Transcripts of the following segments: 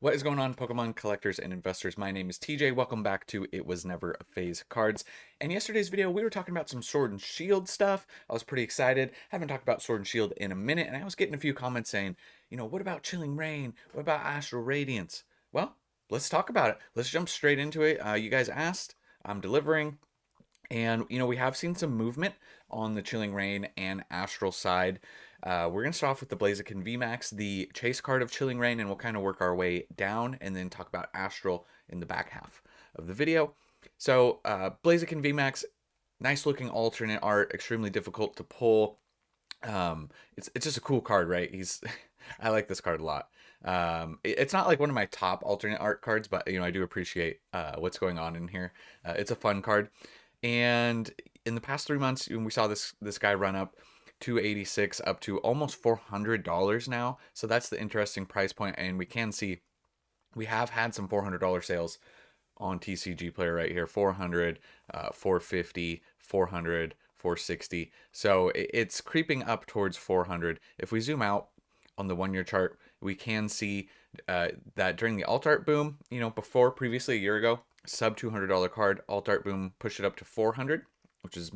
What is going on, Pokemon collectors and investors? My name is TJ. Welcome back to It Was Never a Phase Cards. In yesterday's video, we were talking about some Sword and Shield stuff. I was pretty excited. Haven't talked about Sword and Shield in a minute, and I was getting a few comments saying, what about Chilling Reign? What about Astral Radiance? Well, let's talk about it. Let's jump straight into it. You guys asked. I'm delivering. And, we have seen some movement on the Chilling Reign and Astral side. We're going to start off with the Blaziken VMAX, the chase card of Chilling Reign, and we'll kind of work our way down and then talk about Astral in the back half of the video. So, Blaziken VMAX, nice looking alternate art, extremely difficult to pull. It's just a cool card, right? I like this card a lot. It's not like one of my top alternate art cards, but I do appreciate what's going on in here. It's a fun card. And in the past 3 months, we saw this guy run up 286 up to almost $400 now. So that's the interesting price point, and we can see we have had some $400 sales on TCG Player right here. 400, 450, 400, 460. So it's creeping up towards 400. If we zoom out on the 1 year chart, we can see that during the alt art boom, previously a year ago, sub $200 card, alt art boom pushed it up to 400, which is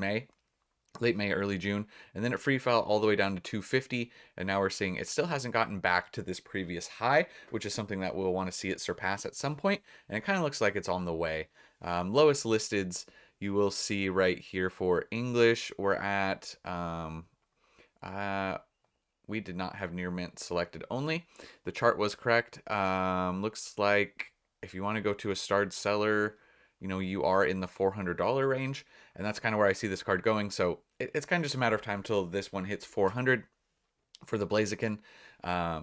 late May, early June, and then it free fell all the way down to 250, and now we're seeing it still hasn't gotten back to this previous high, which is something that we'll want to see it surpass at some point, and it kind of looks like it's on the way. Lowest listeds you will see right here for English, we're at we did not have near mint selected only. The chart was correct. Looks like if you want to go to a starred seller, you are in the $400 range, and that's kind of where I see this card going. So it's kind of just a matter of time till this one hits 400 for the Blaziken.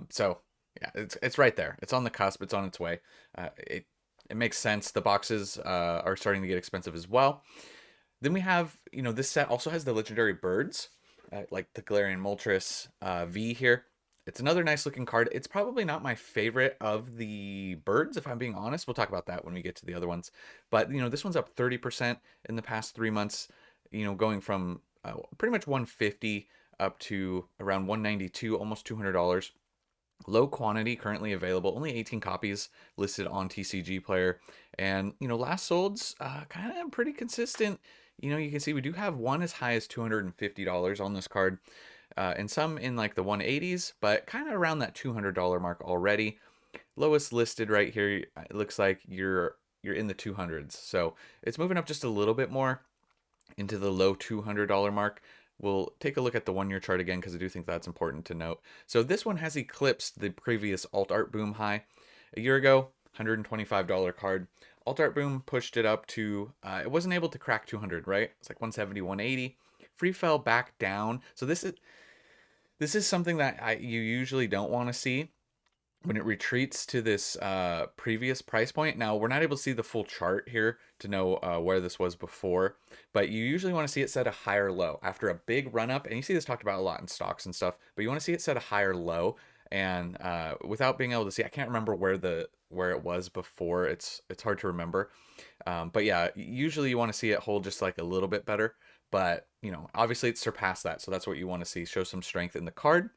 So yeah, it's right there. It's on the cusp. It's on its way. It makes sense. The boxes are starting to get expensive as well. Then we have, this set also has the legendary birds, like the Galarian Moltres V here. It's another nice looking card. It's probably not my favorite of the birds, if I'm being honest. We'll talk about that when we get to the other ones. But, this one's up 30% in the past 3 months, going from pretty much 150 up to around 192, almost $200. Low quantity currently available, only 18 copies listed on TCG Player. And, last sold's kind of pretty consistent. You can see we do have one as high as $250 on this card, and some in like the 180s, but kind of around that $200 mark already. Lowest listed right here, it looks like you're in the 200s. So it's moving up just a little bit more into the low $200 mark. We'll take a look at the 1 year chart again because I do think that's important to note. So this one has eclipsed the previous alt art boom high. A year ago, $125 card. Alt art boom pushed it up to, it wasn't able to crack 200, right? It's like 170, 180. Free fell back down. So this is something that you usually don't want to see when it retreats to this previous price point. Now, we're not able to see the full chart here to know where this was before, but you usually want to see it set a higher low after a big run up. And you see this talked about a lot in stocks and stuff, but you want to see it set a higher low. And without being able to see, I can't remember where it was before. It's hard to remember. But yeah, usually you want to see it hold just like a little bit better. But, obviously it's surpassed that. So that's what you want to see. Show some strength in the card.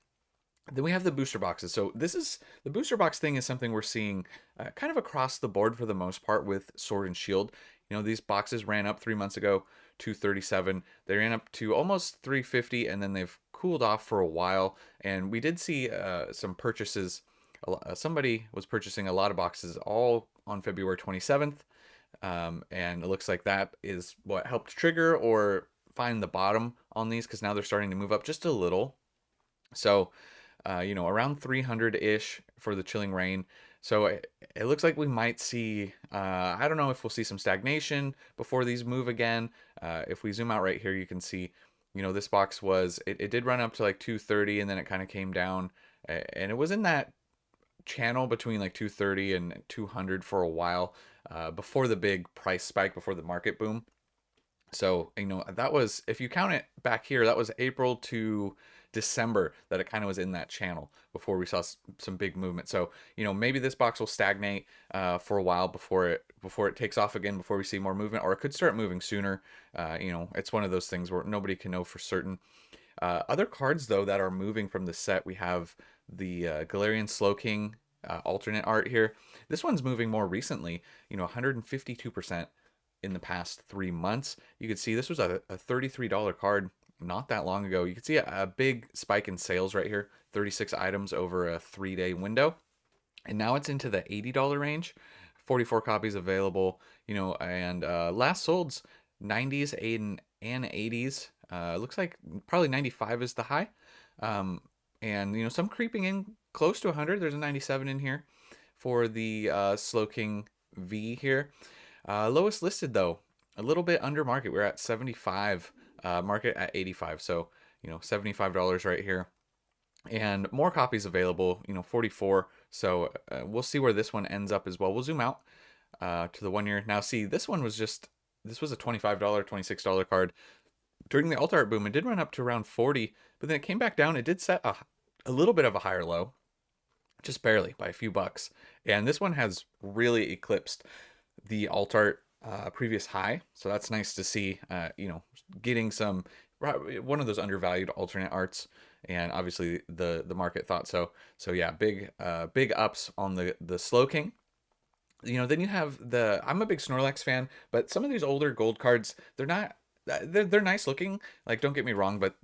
Then we have the booster boxes. So the booster box thing is something we're seeing kind of across the board for the most part with Sword and Shield. These boxes ran up 3 months ago, 237. They ran up to almost 350, and then they've cooled off for a while. And we did see some purchases. Somebody was purchasing a lot of boxes all on February 27th. And it looks like that is what helped trigger or find the bottom on these, because now they're starting to move up just a little. So, around 300-ish for the Chilling Reign. So it looks like we might see, I don't know if we'll see some stagnation before these move again. If we zoom out right here, you can see, this box it did run up to like 230, and then it kind of came down. And it was in that channel between like 230 and 200 for a while before the big price spike, before the market boom. So, that was, if you count it back here, that was April to December that it kind of was in that channel before we saw some big movement. So, maybe this box will stagnate for a while before it takes off again, before we see more movement, or it could start moving sooner. It's one of those things where nobody can know for certain. Other cards, though, that are moving from the set, we have the Galarian Slowking alternate art here. This one's moving more recently, 152% in the past 3 months. You could see this was a $33 card not that long ago. You can see a big spike in sales right here, 36 items over a 3-day window. And now it's into the $80 range, 44 copies available, and last sold's 90s and 80s. Looks like probably 95 is the high. Um, and, some creeping in close to 100. There's a 97 in here for the Slow King V here. Lowest listed, though, a little bit under market. We're at 75, market at 85. So, $75 right here, and more copies available, 44. So we'll see where this one ends up as well. We'll zoom out to the 1 year. Now, see, this was a $25, $26 card. During the alt art boom, it did run up to around 40, but then it came back down. It did set a little bit of a higher low, just barely by a few bucks. And this one has really eclipsed the alt art previous high. So that's nice to see, getting some, one of those undervalued alternate arts. And obviously the market thought so. So yeah, big ups on the Slow King. Then you have I'm a big Snorlax fan, but some of these older gold cards, they're nice looking. Like, don't get me wrong, but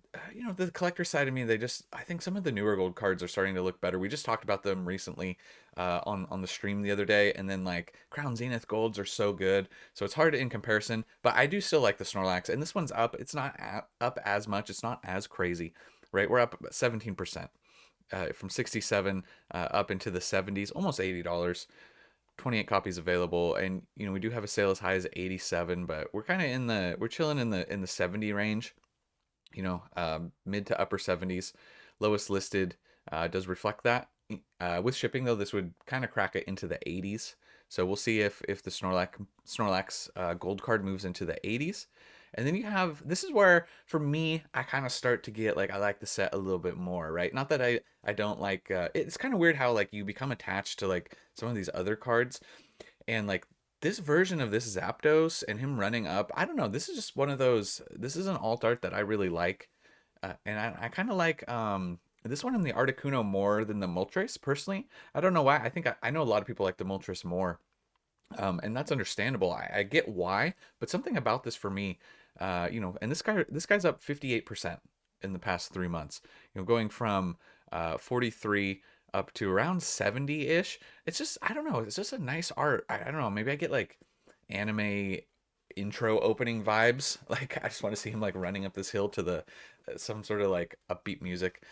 the collector side of me, I think some of the newer gold cards are starting to look better. We just talked about them recently on the stream the other day, and then like Crown Zenith golds are so good, so it's hard in comparison. But I do still like the Snorlax, and this one's up. It's not up as much. It's not as crazy, right? We're up about 17%. From 67 up into the 70s, almost $80. 28 copies available, and we do have a sale as high as 87, but we're kind of we're chilling in the 70 range, mid to upper 70s. Lowest listed does reflect that. With shipping though, this would kind of crack it into the 80s. So we'll see if the Snorlax gold card moves into the 80s. And then you have, this is where for me I kind of start to get like, I like the set a little bit more, right? Not that I don't like it's kind of weird how like you become attached to like some of these other cards, and like this version of this Zapdos and him running up, I don't know, this is just one of those, this is an alt art that I really like. And I kind of like this one in the Articuno more than the Moltres personally. I don't know why. I think I know a lot of people like the Moltres more. And that's understandable. I get why, but something about this for me, and this guy's up 58% in the past 3 months. Going from 43 up to around 70-ish. It's just, I don't know. It's just a nice art. I don't know. Maybe I get like anime intro opening vibes. Like I just want to see him like running up this hill to the some sort of like upbeat music.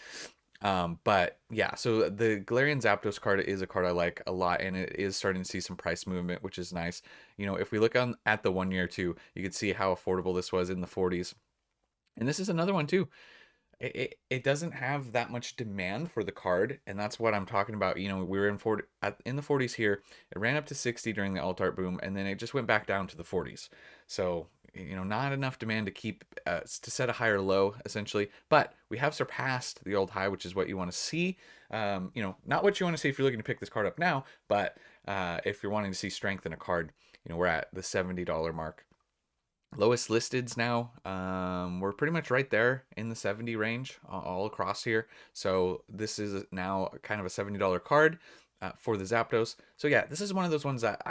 But yeah, so the Galarian Zapdos card is a card I like a lot, and it is starting to see some price movement, which is nice. If we look on at the 1 year too, you can see how affordable this was in the 40s. And this is another one too. It doesn't have that much demand for the card, and that's what I'm talking about. We were in the 40s here. It ran up to 60 during the alt art boom, and then it just went back down to the 40s. So not enough demand to keep to set a higher low essentially. But we have surpassed the old high, which is what you want to see. Not what you want to see if you're looking to pick this card up now, but if you're wanting to see strength in a card, we're at the $70 mark. Lowest listeds now, we're pretty much right there in the 70 range all across here. So this is now kind of a $70 card for the Zapdos. So yeah, this is one of those ones that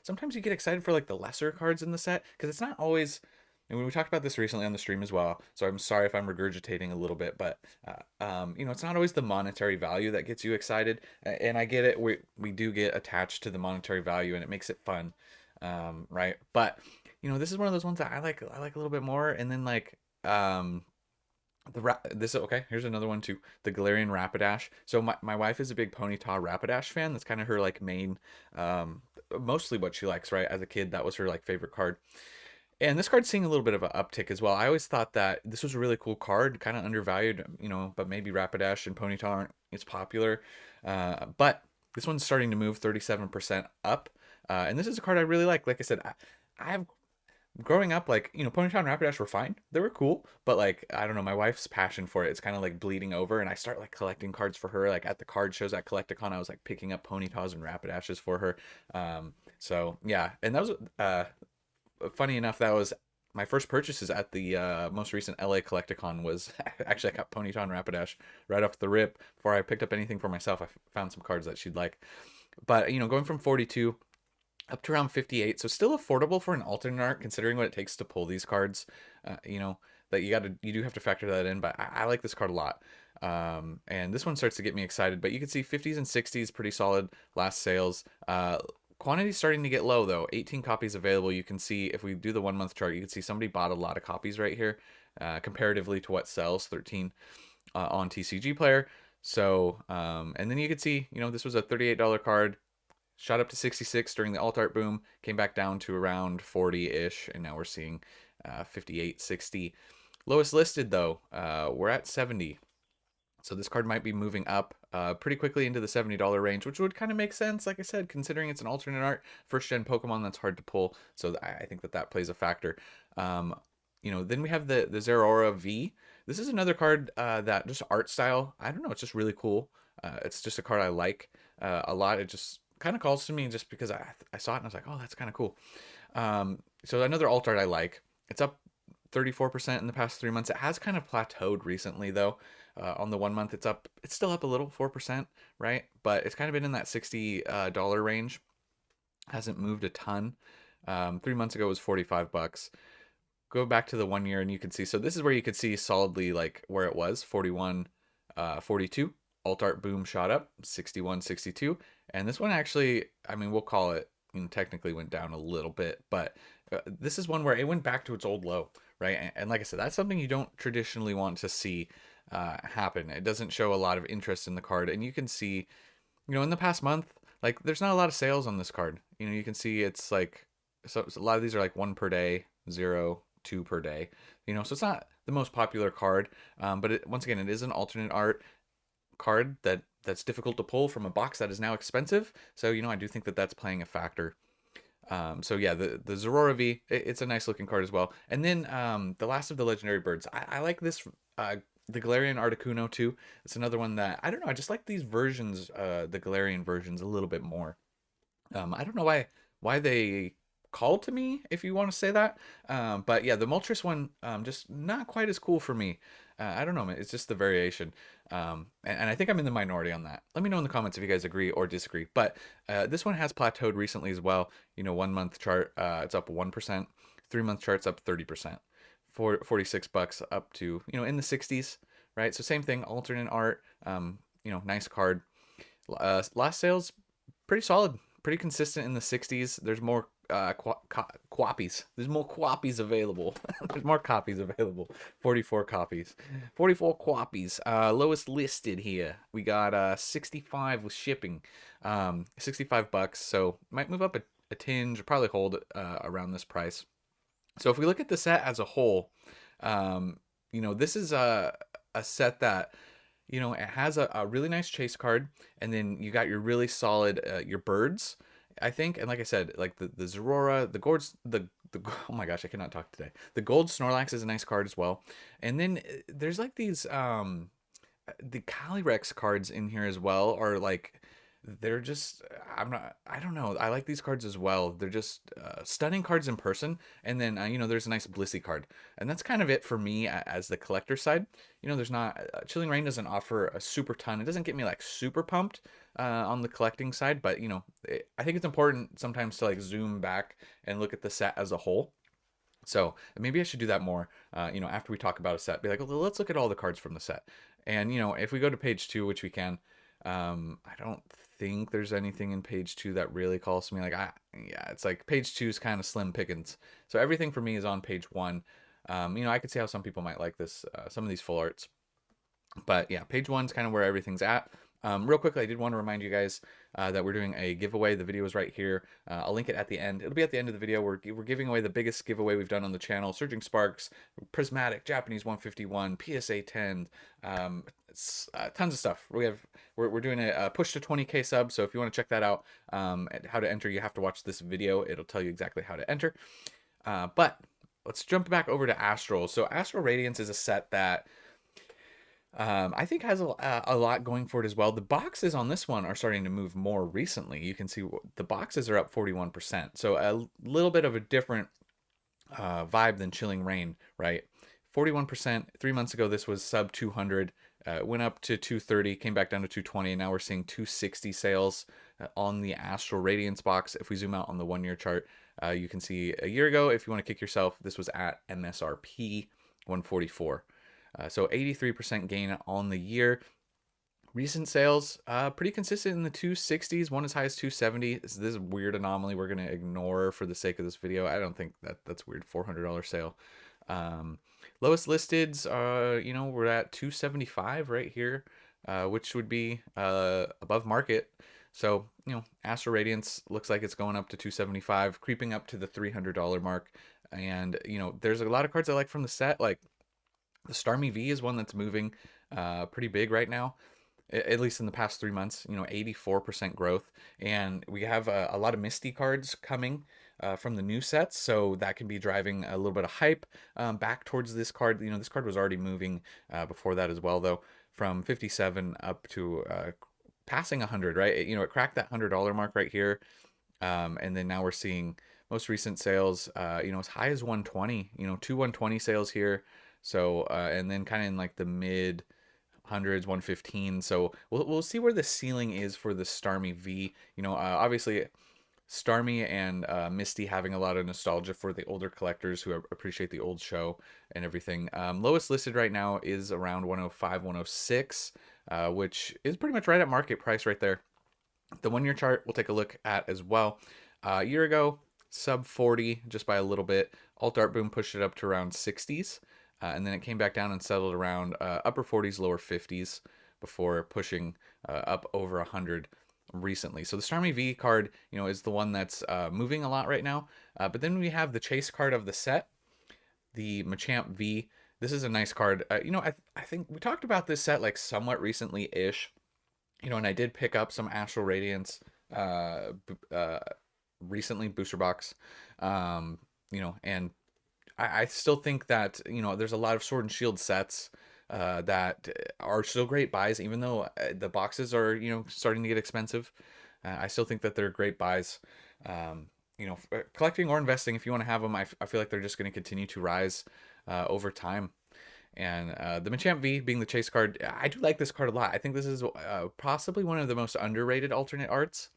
sometimes you get excited for like the lesser cards in the set, because it's not always, and we talked about this recently on the stream as well, so I'm sorry if I'm regurgitating a little bit, but it's not always the monetary value that gets you excited, and I get it. We do get attached to the monetary value, and it makes it fun, right? But this is one of those ones that I like a little bit more. And then like this, okay, here's another one too, the Galarian Rapidash. So my wife is a big Ponyta Rapidash fan. That's kind of her like main, mostly what she likes, right? As a kid, that was her like favorite card. And this card's seeing a little bit of an uptick as well. I always thought that this was a really cool card, kind of undervalued, but maybe Rapidash and Ponyta aren't as popular. But this one's starting to move 37% up. And this is a card I really like. Like I said, I've growing up, like, Ponyta and Rapidash were fine. They were cool, but like, I don't know, my wife's passion for it, it's kind of like bleeding over, and I start like collecting cards for her. Like at the card shows at Collecticon, I was like picking up Ponytas and Rapidashes for her. So yeah, and that was funny enough, that was my first purchases at the most recent LA Collecticon was actually I got Ponyton Rapidash right off the rip. Before I picked up anything for myself, I found some cards that she'd like. But going from 42 up to around 58, so still affordable for an alternate art considering what it takes to pull these cards. That you do have to factor that in, but I like this card a lot. And this one starts to get me excited, but you can see 50s and 60s pretty solid last sales. Quantity starting to get low though. 18 copies available. You can see if we do the 1 month chart, you can see somebody bought a lot of copies right here, comparatively to what sells, 13 on TCG Player. So, and then you can see, this was a $38 card, shot up to 66 during the alt art boom, came back down to around 40-ish, and now we're seeing 58, 60. Lowest listed though, we're at 70. So this card might be moving up pretty quickly into the $70 range, which would kind of make sense, like I said, considering it's an alternate art, first gen Pokemon that's hard to pull. So I think that plays a factor. Then we have the Zeraora V. This is another card that just art style, I don't know, it's just really cool. It's just a card I like a lot. It just kind of calls to me just because I saw it and I was like, oh, that's kind of cool. So another alt art I like. It's up 34% in the past 3 months. It has kind of plateaued recently though. On the 1 month, it's up. It's still up a little, 4%, right? But it's kind of been in that $60 range. Hasn't moved a ton. 3 months ago it was $45. Go back to the 1 year and you can see. So this is where you could see solidly like where it was, 41, 42. Alt art boom shot up, 61, 62. And this one actually, I mean, we'll call it, technically went down a little bit, but this is one where it went back to its old low, right? And like I said, that's something you don't traditionally want to see happen. It doesn't show a lot of interest in the card, and you can see, in the past month, like there's not a lot of sales on this card. You can see it's like so a lot of these are like 1 per day, 0, 2 per day. So it's not the most popular card, but once again, it is an alternate art card that's difficult to pull from a box that is now expensive. So I do think that that's playing a factor. So yeah, the Zeraora V, it's a nice looking card as well. And then the last of the legendary birds, I like this. The Galarian Articuno too. It's another one that I don't know. I just like these versions, the Galarian versions, a little bit more. I don't know why they call to me, if you want to say that. But yeah, the Moltres one, just not quite as cool for me. I don't know, man. It's just the variation. And I think I'm in the minority on that. Let me know in the comments if you guys agree or disagree. But this one has plateaued recently as well. 1 month chart, it's up 1%. 3 month chart's up 30%. $46 up to, in the 60s, right? So same thing, alternate art, nice card. Last sales, pretty solid, pretty consistent in the 60s. There's more quappies. There's more quappies available. There's more copies available. 44 copies. 44 quappies. Lowest listed here. We got 65 with shipping. $65. So might move up a tinge, probably hold around this price. So if we look at the set as a whole, this is a set that, it has a really nice chase card, and then you got your really solid, your birds, I think. And like I said, like the Zeraora, the Gords, oh my gosh, I cannot talk today. The Gold Snorlax is a nice card as well. And then there's like these, the Calyrex cards in here as well are like, they're just, I don't know, I like these cards as well. They're just stunning cards in person. And then there's a nice Blissey card, and that's kind of it for me as the collector side. There's not, Chilling Reign doesn't offer a super ton. It doesn't get me like super pumped on the collecting side, but I think it's important sometimes to like zoom back and look at the set as a whole. So maybe I should do that more, after we talk about a set, be like, well, let's look at all the cards from the set. And if we go to page 2, which we can, I don't think there's anything in page 2 that really calls to me. Like, yeah, it's like page 2 is kind of slim pickings. So everything for me is on page 1. I could see how some people might like this, some of these full arts. But yeah, page 1 is kind of where everything's at. Real quickly, I did want to remind you guys that we're doing a giveaway. The video is right here. I'll link it at the end. It'll be at the end of the video. We're giving away the biggest giveaway we've done on the channel. Surging Sparks, Prismatic, Japanese 151, PSA 10, tons of stuff. We're doing a push to 20K subs. So if you want to check that out, how to enter, you have to watch this video. It'll tell you exactly how to enter. But let's jump back over to Astral. So Astral Radiance is a set that I think has a lot going for it as well. The boxes on this one are starting to move more recently. You can see the boxes are up 41%. So a little bit of a different vibe than Chilling Rain, right? 41%. 3 months ago, this was sub 200. Went up to 230, came back down to 220, and now we're seeing 260 sales on the Astral Radiance box. If we zoom out on the 1 year chart, you can see a year ago, if you want to kick yourself, this was at MSRP 144. So 83% gain on the year. Recent sales, pretty consistent in the 260s, one as high as 270. This is a weird anomaly we're going to ignore for the sake of this video. I don't think that's weird. $400 sale. Um, Lowest listeds, we're at 275 right here, which would be above market. So, Astral Radiance looks like it's going up to 275, creeping up to the $300 mark. And, there's a lot of cards I like from the set. Like the Starmie V is one that's moving pretty big right now, at least in the past 3 months. 84% growth, and we have a lot of Misty cards coming from the new sets, so that can be driving a little bit of hype back towards this card. This card was already moving before that as well, though, from 57 up to passing 100, right? It cracked that $100 mark right here, and then now we're seeing most recent sales, as high as 120. Two 120 sales here. So and then kind of in like the mid hundreds, 115. So we'll see where the ceiling is for the Starmie V. Obviously Starmie and Misty having a lot of nostalgia for the older collectors who appreciate the old show and everything. Lowest listed right now is around 105, 106, which is pretty much right at market price right there. The 1 year chart we'll take a look at as well. A year ago, sub 40 just by a little bit. Alt Art Boom pushed it up to around 60s. And then it came back down and settled around upper 40s, lower 50s before pushing up over 100 recently. So the Starmie V card, is the one that's moving a lot right now. But then we have the chase card of the set, the Machamp V. This is a nice card. I think we talked about this set like somewhat recently-ish. And I did pick up some Astral Radiance recently, booster box. And I still think that there's a lot of Sword and Shield sets that are still great buys, even though the boxes are starting to get expensive. I still think that they're great buys. Collecting or investing, if you want to have them, I feel like they're just going to continue to rise over time. And the Machamp V being the chase card, I do like this card a lot. I think this is possibly one of the most underrated alternate arts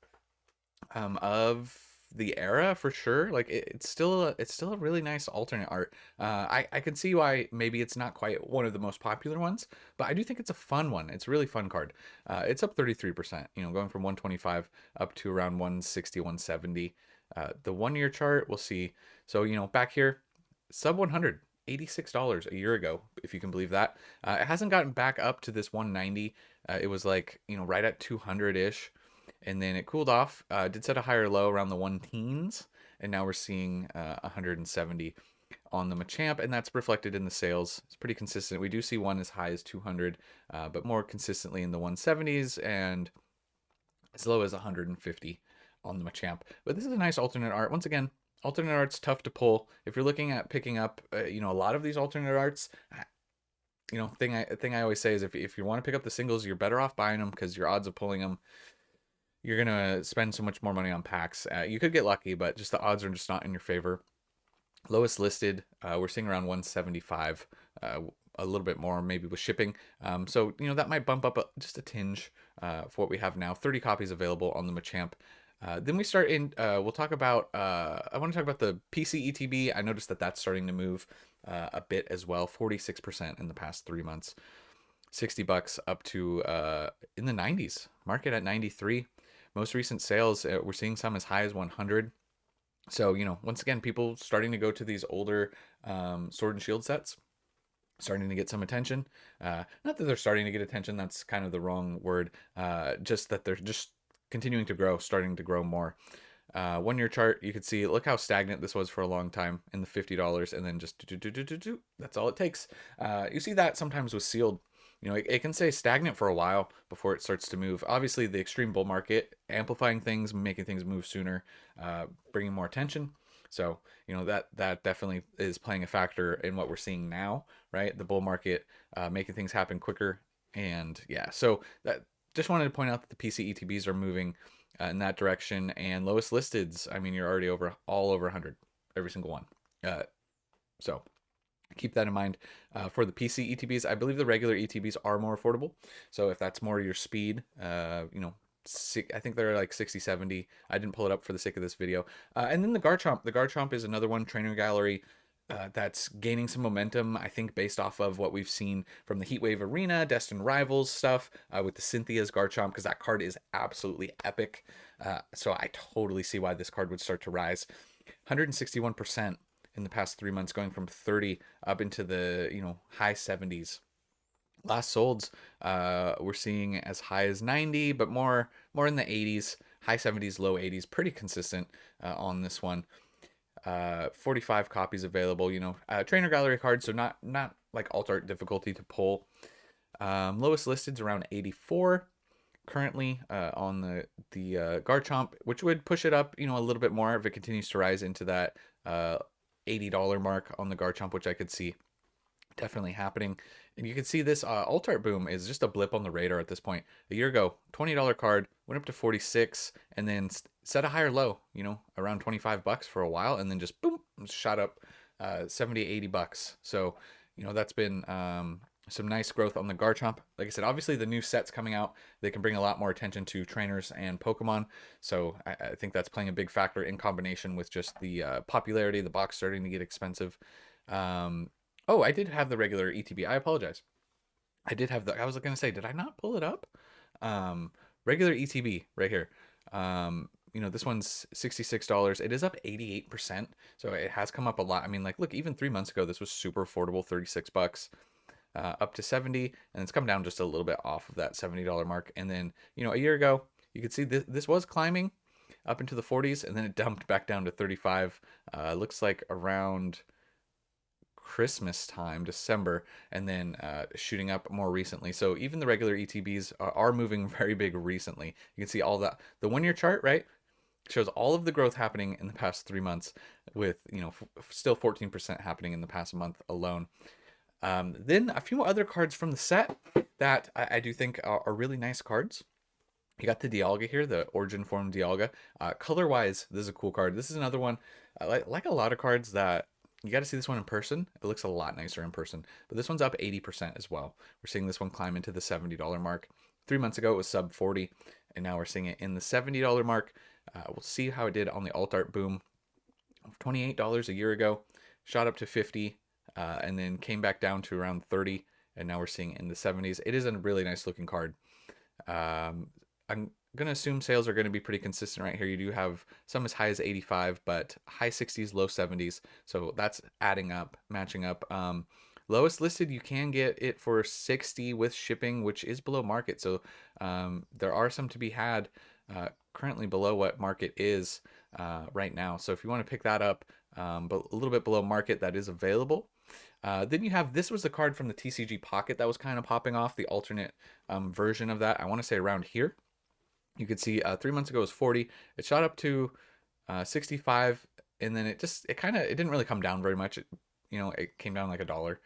of the era for sure. Like it's still a really nice alternate art. I can see why maybe it's not quite one of the most popular ones, but I do think it's a fun one. It's a really fun card. It's up 33%, going from 125 up to around 160, 170. The 1 year chart, we'll see. So, back here, sub 100, $86 a year ago, if you can believe that. It hasn't gotten back up to this 190. It was like, right at 200-ish. And then it cooled off, did set a higher low around the 1 teens, and now we're seeing 170 on the Machamp, and that's reflected in the sales. It's pretty consistent. We do see one as high as 200, but more consistently in the 170s and as low as 150 on the Machamp. But this is a nice alternate art. Once again, alternate art's tough to pull. If you're looking at picking up, a lot of these alternate arts, thing I always say is if you want to pick up the singles, you're better off buying them because your odds of pulling them, you're gonna spend so much more money on packs. You could get lucky, but just the odds are just not in your favor. Lowest listed, we're seeing around 175, a little bit more maybe with shipping. So that might bump up just a tinge for what we have now. 30 copies available on the Machamp. Then we start in. We'll talk about. I want to talk about the PC ETB. I noticed that that's starting to move a bit as well. 46% in the past 3 months. $60 up to in the 90s. Market at 93. Most recent sales, we're seeing some as high as 100. So, once again, people starting to go to these older Sword and Shield sets, starting to get some attention. Not that they're starting to get attention, that's kind of the wrong word. Just that they're just continuing to grow, starting to grow more. 1 year chart, you can see, look how stagnant this was for a long time in the $50, and then just that's all it takes. You see that sometimes with sealed. It can stay stagnant for a while before it starts to move. Obviously, the extreme bull market amplifying things, making things move sooner, bringing more attention. So, that definitely is playing a factor in what we're seeing now, right? The bull market making things happen quicker. And yeah, so that just wanted to point out that the PC ETBs are moving in that direction. And lowest listeds, I mean, you're already all over 100, every single one. So keep that in mind. For the PC ETBs, I believe the regular ETBs are more affordable. So if that's more your speed, I think they're like 60, 70. I didn't pull it up for the sake of this video. And then the Garchomp. The Garchomp is another one, Trainer Gallery, that's gaining some momentum, I think, based off of what we've seen from the Heatwave Arena, Destined Rivals stuff, with the Cynthia's Garchomp, because that card is absolutely epic. So I totally see why this card would start to rise. 161% in the past 3 months, going from 30 up into the high 70s. Last solds, we're seeing as high as 90, but more in the 80s, high 70s, low 80s, pretty consistent on this one. 45 copies available. Trainer gallery card, so not like alt art difficulty to pull. Lowest listed's around 84 currently on the Garchomp, which would push it up, a little bit more if it continues to rise into that $80 mark on the Garchomp, which I could see definitely happening. And you can see this alt art boom is just a blip on the radar at this point. A year ago, $20 card went up to 46, and then set a higher low, around 25 bucks for a while, and then just boom, shot up 70, 80 bucks. So, that's been some nice growth on the Garchomp. Like I said, obviously the new sets coming out, they can bring a lot more attention to trainers and Pokemon. So I think that's playing a big factor in combination with just the popularity, the box starting to get expensive. Oh, I did have the regular ETB. I apologize. I did have the. I was going to say, did I not pull it up? Um, Regular ETB right here. This one's $66. It is up 88%, so it has come up a lot. I mean, like, look, even 3 months ago, this was super affordable, 36 bucks, up to 70, and it's come down just a little bit off of that $70 mark. And then, a year ago, you could see this was climbing up into the 40s, and then it dumped back down to 35. Looks like around Christmas time, December, and then shooting up more recently. So even the regular ETBs are moving very big recently. You can see all that. The 1 year chart, right, shows all of the growth happening in the past 3 months, with still 14% happening in the past month alone. Then a few other cards from the set that I do think are really nice cards. You got the Dialga here, the Origin Form Dialga. Color-wise, this is a cool card. This is another one, like a lot of cards that you got to see this one in person. It looks a lot nicer in person. But this one's up 80% as well. We're seeing this one climb into the $70 mark. 3 months ago, it was sub 40, and now we're seeing it in the $70 mark. We'll see how it did on the alt art boom. $28 a year ago, shot up to 50, and then came back down to around 30, and now we're seeing it in the 70s. It is a really nice looking card. I'm going to assume sales are going to be pretty consistent right here. You do have some as high as 85, but high 60s, low 70s. So that's adding up, matching up. Lowest listed, you can get it for 60 with shipping, which is below market. So there are some to be had currently below what market is right now. So if you want to pick that up, but a little bit below market, that is available. Then you have, this was the card from the TCG Pocket that was kind of popping off, the alternate version of that. I want to say around here. You could see 3 months ago it was 40. It shot up to 65, and then it didn't really come down very much. It came down like $1,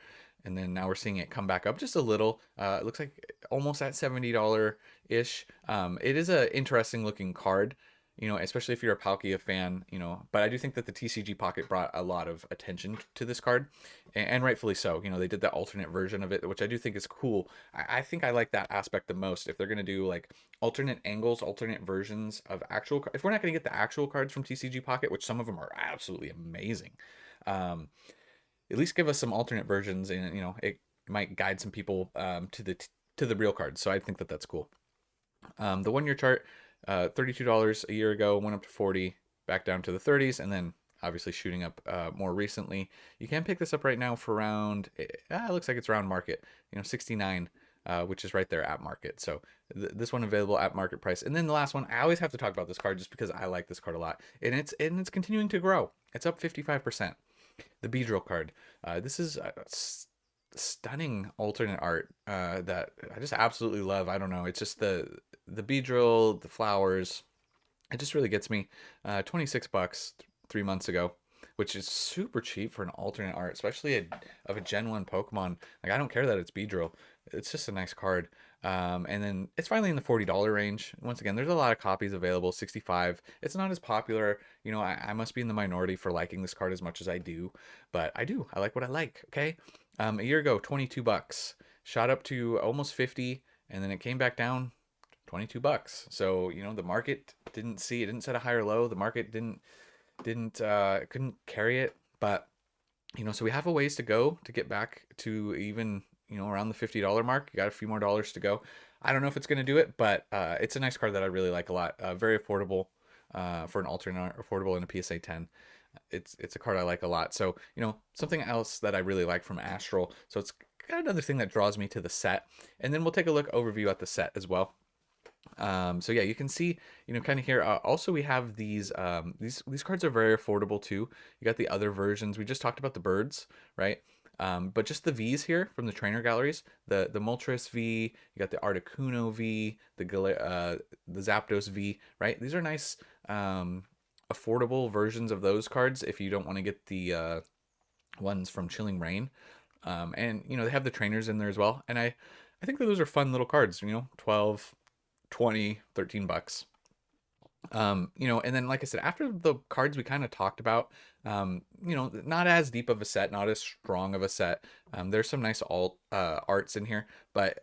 and then now we're seeing it come back up just a little. It looks like almost at $70 ish. It is an interesting looking card, especially if you're a Palkia fan, but I do think that the TCG Pocket brought a lot of attention to this card, and rightfully so. They did the alternate version of it, which I do think is cool. I think I like that aspect the most. If they're going to do like alternate angles, alternate versions of if we're not going to get the actual cards from TCG Pocket, which some of them are absolutely amazing, at least give us some alternate versions, and it might guide some people to the real cards. So I think that that's cool. The 1 year chart, $32 a year ago, went up to 40, back down to the 30s, and then obviously shooting up more recently. You can pick this up right now for around, it looks like it's around market, 69, which is right there at market. So this one available at market price. And then the last one, I always have to talk about this card just because I like this card a lot, and it's continuing to grow. It's up 55%. The Beedrill card. This is stunning alternate art that I just absolutely love. I don't know. It's just the Beedrill, the flowers. It just really gets me. 26 bucks 3 months ago, which is super cheap for an alternate art, especially of a Gen 1 Pokemon. Like, I don't care that it's Beedrill. It's just a nice card. And then it's finally in the $40 range. Once again, there's a lot of copies available. 65. It's not as popular. You know, I must be in the minority for liking this card as much as I do, but I do. I like what I like. Okay. A year ago, 22 bucks, shot up to almost 50, and then it came back down 22 bucks. So, you know, the market didn't see it, didn't set a higher low. The market didn't couldn't carry it, but you know, so we have a ways to go to get back to even, you know, around the $50 mark. You got a few more dollars to go. I don't know if it's going to do it, but it's a nice card that I really like a lot. Very affordable for an alternate, affordable in a PSA 10. It's a card I like a lot. So, you know, something else that I really like from Astral. So it's got another thing that draws me to the set. And then we'll take a look overview at the set as well. So yeah, you can see, you know, kind of here. Also, we have these cards are very affordable too. You got the other versions. We just talked about the birds, right? But just the V's here from the trainer galleries, the Moltres V, you got the Articuno V, the Zapdos V, right? These are nice, affordable versions of those cards if you don't want to get the ones from Chilling Reign. And you know they have the trainers in there as well, and I think that those are fun little cards. You know, 12, 20, 13 bucks. You know, and then like I said, after the cards we kind of talked about, you know, not as deep of a set, not as strong of a set. There's some nice alt arts in here, but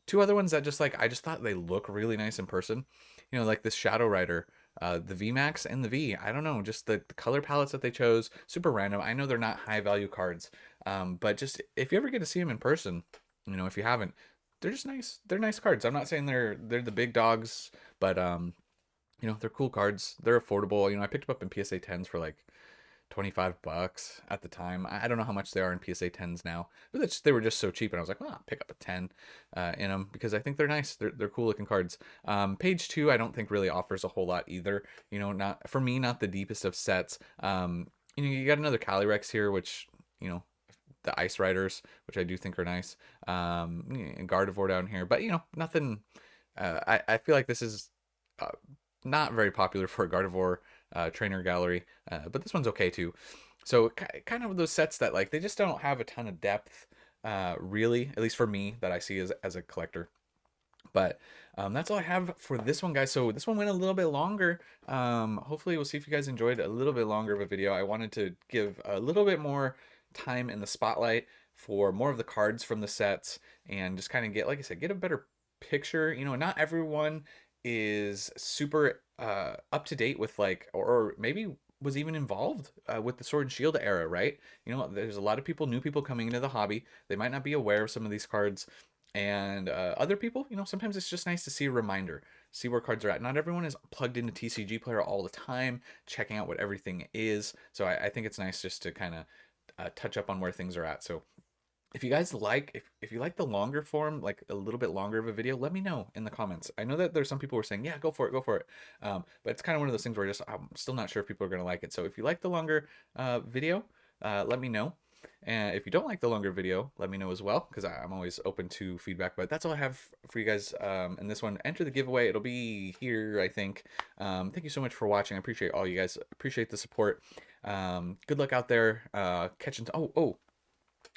two other ones that just like I just thought they look really nice in person. You know, like this Shadow Rider, the V Max and the V. I don't know, just the color palettes that they chose, super random. I know they're not high value cards, but just if you ever get to see them in person, you know, if you haven't, they're just nice. They're nice cards. I'm not saying they're the big dogs, but you know, they're cool cards. They're affordable. You know, I picked them up in PSA 10s for like 25 bucks at the time. I don't know how much they are in PSA 10s now, but they were just so cheap. And I was like, well, I'll pick up a 10 in them because I think they're nice. They're cool looking cards. Page two, I don't think really offers a whole lot either. You know, not for me, not the deepest of sets. You know, you got another Calyrex here, which, you know, the Ice Riders, which I do think are nice. And Gardevoir down here, but you know, nothing. I feel like this is uh, not very popular for a Gardevoir trainer gallery, but this one's okay too. So kind of those sets that like they just don't have a ton of depth, really, at least for me that I see as a collector. But that's all I have for this one, guys. So this one went a little bit longer. Hopefully, we'll see if you guys enjoyed a little bit longer of a video. I wanted to give a little bit more time in the spotlight for more of the cards from the sets and just kind of get, like I said, get a better picture. You know, not everyone is super up to date with like, or maybe was even involved with the Sword and Shield era, right? You know, there's a lot of people, new people coming into the hobby. They might not be aware of some of these cards and other people, you know, sometimes it's just nice to see a reminder, see where cards are at. Not everyone is plugged into TCG Player all the time, checking out what everything is. So I think it's nice just to kind of touch up on where things are at. So if you guys like, if you like the longer form, like a little bit longer of a video, let me know in the comments. I know that there's some people who are saying, yeah, go for it, go for it. But it's kind of one of those things where I'm still not sure if people are going to like it. So if you like the longer video, let me know. And if you don't like the longer video, let me know as well, because I'm always open to feedback. But that's all I have for you guys in this one. Enter the giveaway. It'll be here, I think. Thank you so much for watching. I appreciate all you guys. Appreciate the support. Good luck out there catching. Oh,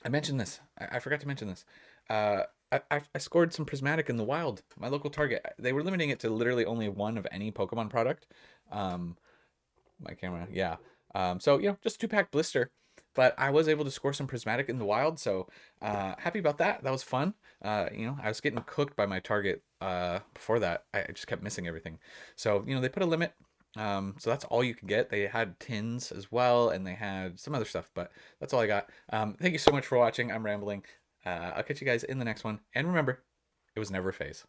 I mentioned this. I forgot to mention this. I scored some prismatic in the wild. My local Target. They were limiting it to literally only one of any Pokemon product. Um, my camera, yeah. So you know, just 2-pack blister, but I was able to score some prismatic in the wild. So happy about that. That was fun. You know, I was getting cooked by my Target before that. I just kept missing everything. So you know, they put a limit. So that's all you could get. They had tins as well, and they had some other stuff, but that's all I got. Thank you so much for watching. I'm rambling. I'll catch you guys in the next one. And remember, it was never a phase.